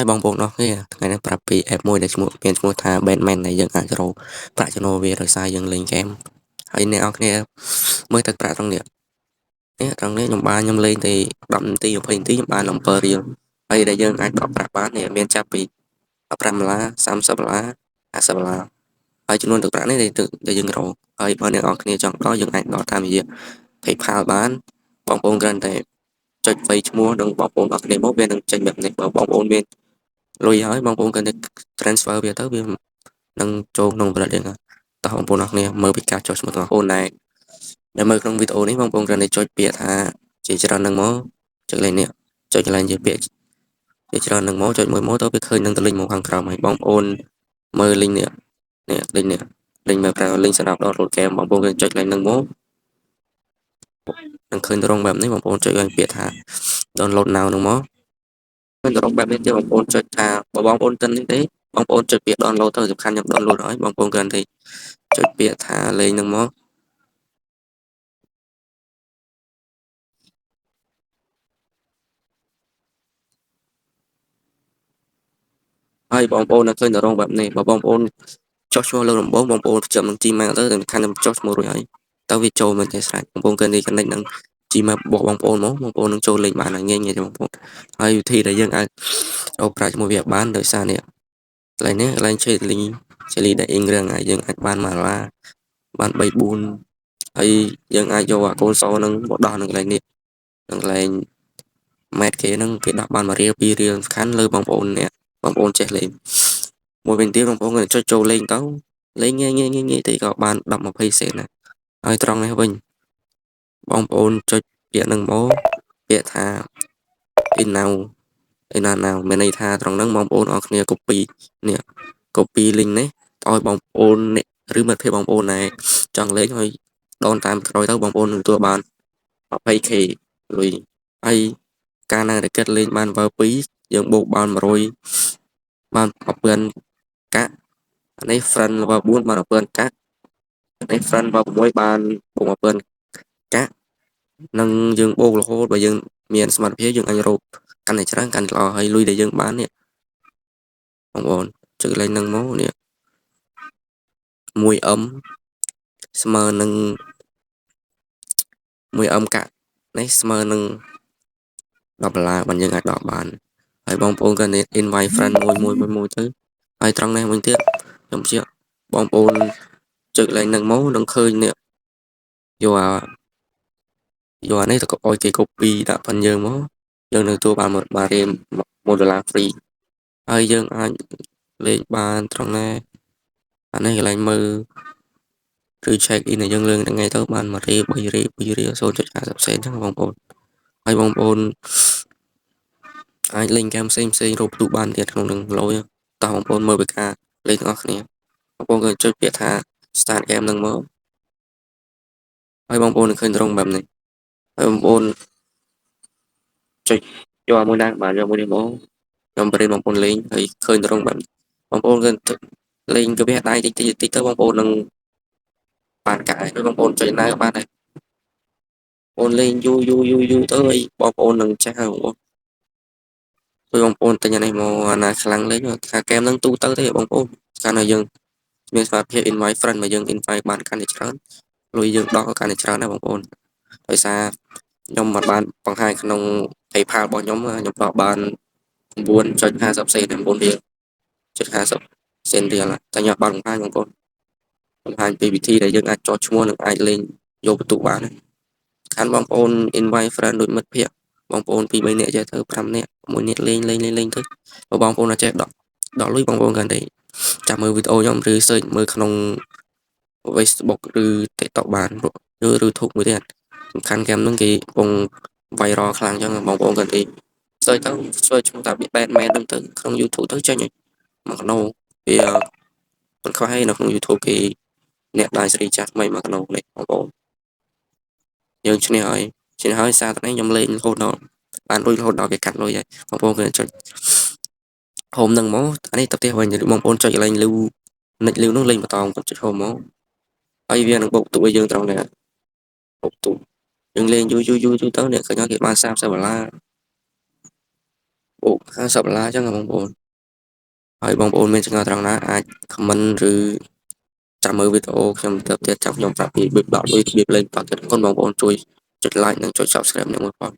ហើយបងប្អូនអស់គ្នាថ្ងៃនេះប្រាប់ពី app មួយដែលមានឈ្មោះថា Batman ដែលយើងអាចរកប្រាក់ចំណូលវាដោយសារយើងលេងហ្គេមហើយអ្នកនរគ្នាមើលទឹកប្រាក់ត្រង់នេះត្រង់នេះខ្ញុំលេងតែ10នាទី20នាទីខ្ញុំបាន7រៀលហើយដែលយើងអាចដកប្រាក់បាននេះមានចាប់ពី$15 $30 $50ហើយចំនួនទឹកប្រាក់នេះដែលយើងរកហើយបើអ្នកនរគ្នាចង់ដកយើងអាចដកតាមរយៈ PayPal បានបងប្អូនគ្រាន់តែចុចវៃឈ្មោះនិងបងប្អូនអស់គ្នាមកវានឹងចេញបែបនេះបើបងប្អូនមានលុយហើយបងប្អូនគ្រាន់តែ transfer វាទៅវានឹងចូលក្នុង wallet យើងតោះបងប្អូនអស់គ្នាមើលពីការចុះឈ្មោះទាំងបងប្អូនដែលមើលក្នុងវីដេអូនេះបងប្អូនគ្រាន់តែចុចពាក្យថាជាច្រើននឹងមកចុចលេខនេះចុចកន្លែងជាពាក្យជាច្រើននឹងមកចុចមួយមកទៅវាឃើញនឹងទៅលេខមកខាងក្រោមហើយបងប្អូនមើលលេខនេះលេខនេះលេខមើលប្រើលេខសម្រាប់ download game បងប្អូនគ្រាន់តែចុចកន្លែងនឹងមកនឹងឃើញត្រង់បែបនេះបងប្អូនចុចកន្លែងពាក្យថា download now នឹងមកឃើញត្រង់បែបនេះទៀតបងប្អូនចុចថាបើបងប្អូនទិននេះទេបងប្អូនចុចពាក្យ download ទៅសំខាន់ខ្ញុំ download ហើយបងប្អូនគ្រាន់តែចុចពាក្យថាលេងនឹងមកហើយបងប្អូននឹងឃើញតែរងបែបនេះបើបងប្អូនចុះឈ្មោះលើដំបូងបងប្អូនភ្ជាប់នឹង Gmail ទៅសំខាន់ខ្ញុំចុះឈ្មោះរួចហើយតើវាចូលមិនទេស្រេចបងប្អូនគ្រាន់តែ connect នឹង Gmail របស់បងប្អូនមកបងប្អូននឹងចូលលេងបានងាយៗទេបងប្អូនហើយវិធីដែលយើងអាចរកប្រាក់ជាមួយវាបានដោយសារនេះកន្លែងនេះកន្លែង Jelly ដែលអ៊ីងរឿងហើយយើងអាចបាន$1បាន3 4ហើយយើងអាចយកអាកូនសនឹងមកដោះនឹងកន្លែងនេះនឹងកន្លែងម៉ែតគេនឹងគេដោះបាន1រៀល2រៀលសំខាន់លើបងប្អូនអ្នកបងប្អូនចេះលេងមួយវិញទៀតបងប្អូនគាត់ចុចចូលលេងទៅលេងងាយទេក៏បាន10 20សេនដែរហើយត្រង់នេះវិញបងប្អូនចុចពាក្យនឹងមកពាក្យថា in now មានន័យថាត្រង់ហ្នឹងបងប្អូនអរគ្នា copy នេះ copy link នេះឲ្យបងប្អូនឬមិត្តភ័ក្តិបងប្អូនដែលចង់លេងឲ្យដូនតាមក្រោយទៅបងប្អូននឹងទទួលបាន 20k លុយហើយកាលណាដែលគិតលេងបានបើ2យើងបូកបាន100បាន1000កាក់អានេះ friend បើ4បាន1000កាក់អានេះ friend បើ6បាន1000កាក់នឹងយើងបូករហូតបើយើងមានសមត្ថភាពយើងអាចរកកាន់តែច្រើនកាន់តែល្អហើយលុយដែលយើងបាននេះបងប្អូនចុចលេខនឹងមកនេះ1M ស្មើនឹង1M កាក់នេះស្មើនឹង$10បានយើងអាចដកបានហើយបងប្អូនក៏ invite friend មួយទៅហើយត្រង់នេះវិញទៀតខ្ញុំជឿបងប្អូនចុចលេខនឹងមកនឹងឃើញនេះយកអានេះទៅឲ្យគេ copy ដាក់ប៉ុនយើងមកយើងនឹងទទួលបាន1រៀល$1 free ហើយយើងអាចលេខបានត្រង់ណាអានេះកន្លែងមើលឬ check in ដែលយើងលើកថ្ងៃទៅបាន1រៀល3រៀល2រៀល0.50សេនចឹងបងប្អូនហើយបងប្អូនអាចលេងហ្គេមផ្សេងរកផ្ទុះបានទៀតក្នុងនឹងលុយតោះបងប្អូនមើលពីការលេងទាំងអស់គ្នាបងប្អូនក៏ចុចពាក្យថា start game នឹងមកហើយបងប្អូននឹងឃើញត្រង់បែបនេះហើយបងប្អូនចុចយកមួយណាបានយកមួយនេះមកខ្ញុំបរិញ្ញាបងប្អូនលេងហើយឃើញត្រង់បែបបងប្អូនគឺលេងកាវះដៃតិចទៅបងប្អូននឹងបានកាក់ហើយបងប្អូនចុចណាក៏បានដែរបងប្អូនលេងយូរទៅហើយបងប្អូននឹងចាស់ហើយបងប្អូនទិញអានេះមកអាណាខ្លាំងលេងថាហ្គេមនឹងទូទៅទេបងប្អូនកាលណាយើងមានសមត្ថភាព invite friend មកយើង invite បានកាន់តែច្រើនលុយយើងដកកាន់តែច្រើនណាបងប្អូនដោយសារខ្ញុំមិនបានបង្ហាញក្នុង PayPal របស់ខ្ញុំដកបាន9.50សេន9រៀល7.50សេនរៀលតែខ្ញុំបានបង្ហាញបងប្អូនបង្ហាញពីវិធីដែលយើងអាចចោះឈ្មោះនិងអាចលេងយកបន្ទុកបានខានបងប្អូន invite friend ដូចមិត្តភ័ក្តិបងប្អូន2 3នាក់ចេះទៅ5នាក់1នាក់លេងទៅបើបងប្អូនអត់ចេះដកលុយបងប្អូនកាន់តែចាំមើលវីដេអូខ្ញុំឬ search មើលក្នុង Facebook ឬ TikTok បានឬ YouTube មួយទៀតសំខាន់ហ្គេមហ្នឹងគេកំពុង viral ខ្លាំងចឹងបងប្អូនកាន់តែ search ទៅឈ្មោះថា Batman ហ្នឹងទៅក្នុង YouTube ទៅចេញមកកណោវាមិនខ្វះឯនៅក្នុង YouTube គេអ្នកដាយសេរីចាស់ថ្មីមកកណោនេះបងប្អូនយើងឈ្នះហើយសារតែខ្ញុំលេងរហូតដល់បានលុយរហូតដល់គេកាត់លុយហើយបងប្អូនគឺចុច home ហ្នឹងមកអានេះទៅផ្ទះវិញបងប្អូនចុចកន្លែងលឺនិចលឺនោះលេងបន្តគាត់ចុច home មកហើយវានឹងបូកទុកឲ្យយើងត្រង់នេះបូកទុកយើងលេងយូរទៅអ្នកឃើញគេបាន$30 បូក$50ចឹងបងប្អូនហើយបងប្អូនមានចម្ងល់ត្រង់ណាអាច comment ឬចាំមើលវីដេអូខ្ញុំទៅទៀតចាំខ្ញុំប្រាប់ពីរបៀបដកលុយរបៀបលេងបន្តទៀតគុណបងប្អូនជួយចុច like និងចុច subscribe នឹងមួយផង